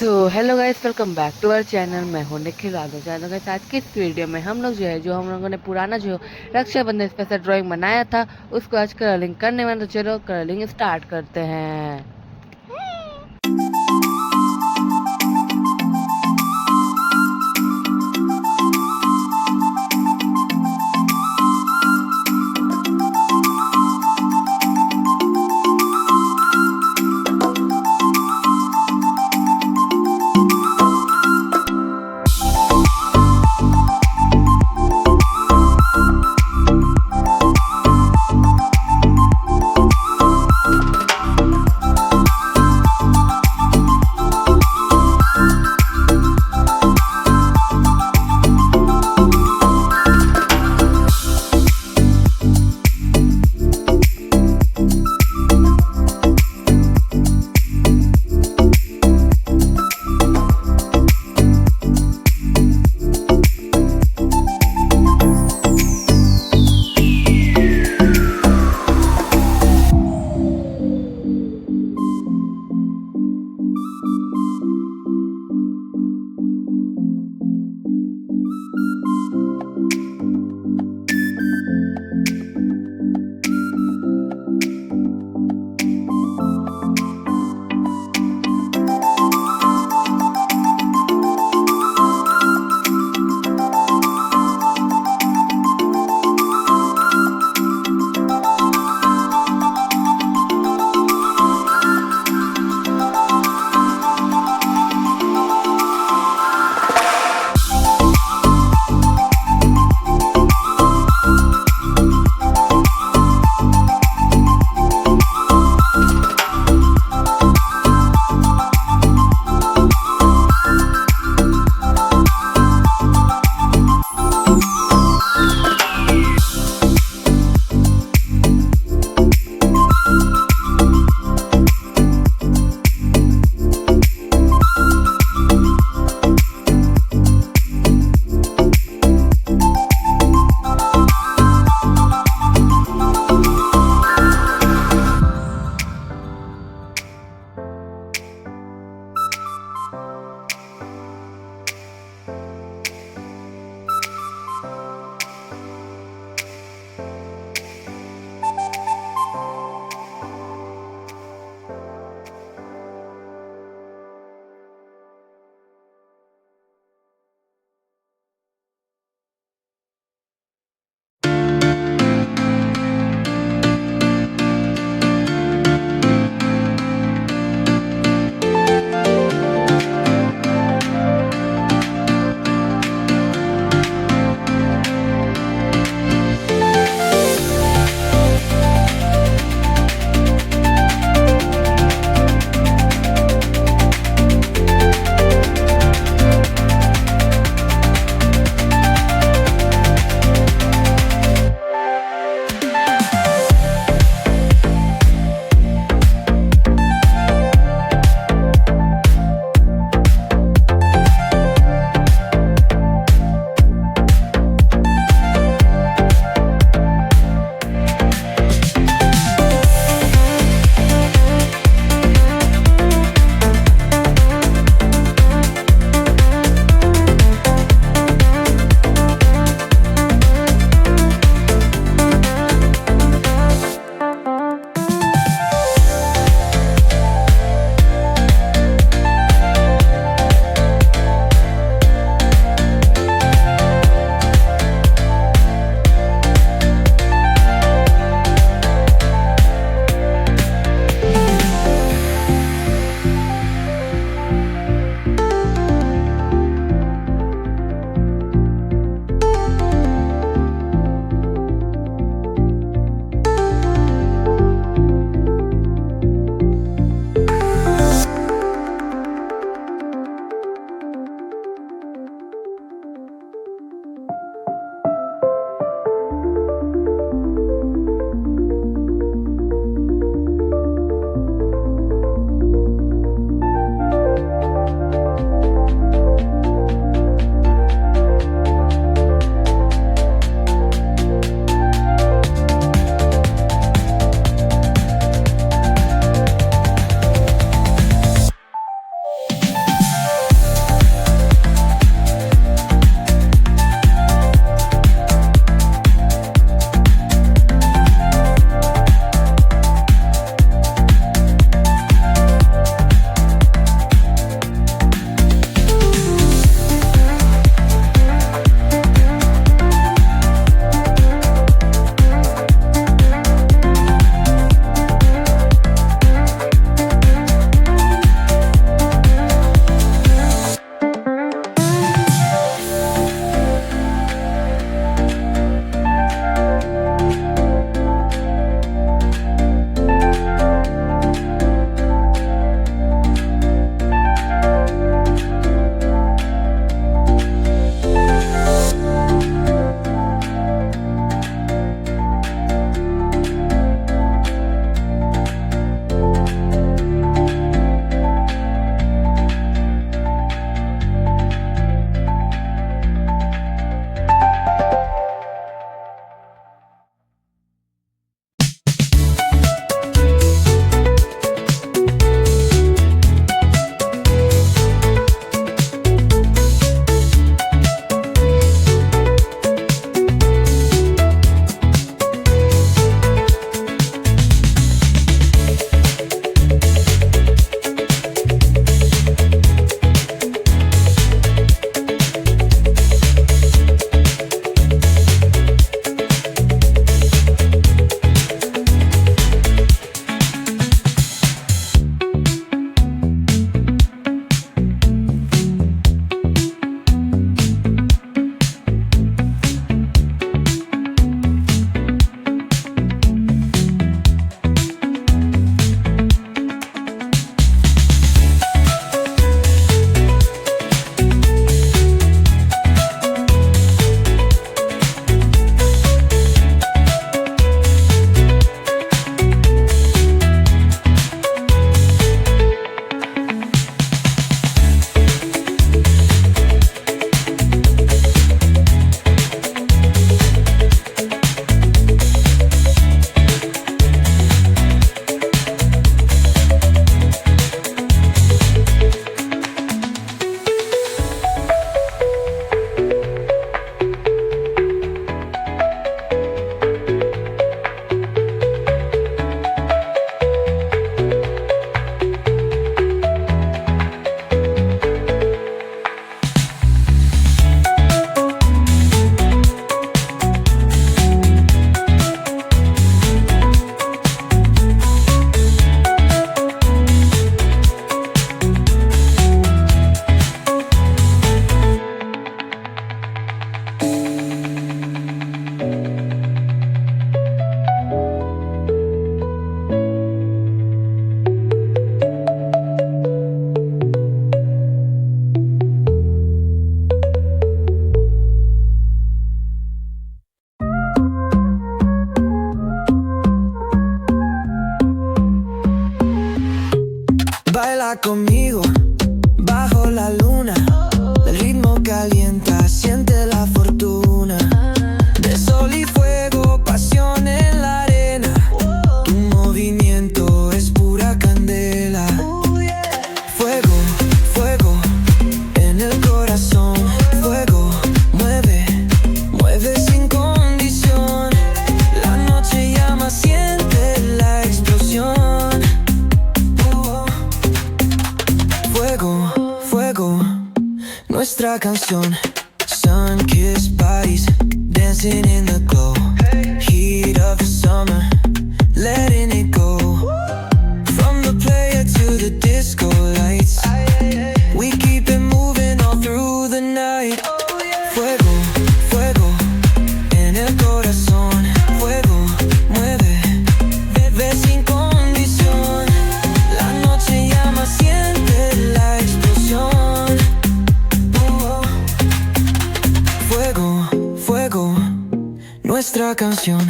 तो hello guys, welcome back to our channel. मैं हूं निखिल यादव। चैनल गाइस, आज की इस वीडियो में हम लोग जो हम लोगों ने पुराना रक्षाबंधन स्पेशल ड्राइंग बनाया था उसको आज कलरिंग करने वाले। तो चलो कलरिंग स्टार्ट करते हैं। Baila conmigo bajo la luna. El ritmo calienta, siente la fortuna. De sol y fuego, pasión en la arena. Tu movimiento es pura candela. Fuego, fuego en el corazón. Fuego, mueve, mueve sin condición. La noche llama, siente la explosión. Fuego, fuego, nuestra canción. Sun-kissed bodies dancing in the glow. Heat of the summer, letting it go. From the player to the disco lights, we keep it moving all through the night. Fuego, fuego en el corazón. Fuego, mueve, bebe sin condición. La noche llama, siente la explosión. Fuego, fuego, nuestra canción.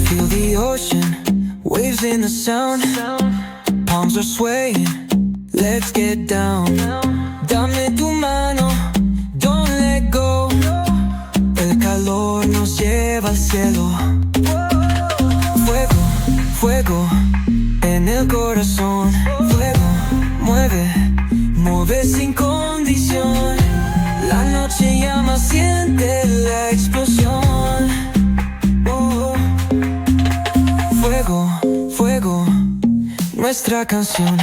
Feel the ocean, waves in the sound. Palms are swaying, let's get down. Dame tu mano, don't let go. El calor nos lleva al cielo. Fuego, fuego en el corazón. Fuego, mueve, mueve sin condición. La noche llama, siente la explosión. Fuego, fuego, nuestra canción.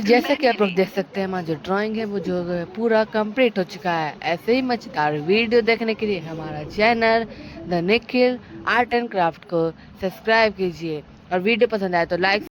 जैसा कि आप लोग देख सकते हैं, हमारा जो ड्राइंग है वो जो है पूरा कंप्लीट हो चुका है। ऐसे ही मजेदार वीडियो देखने के लिए हमारा channel the Nikhil art and craft को सब्सक्राइब कीजिए और वीडियो पसंद आए तो लाइक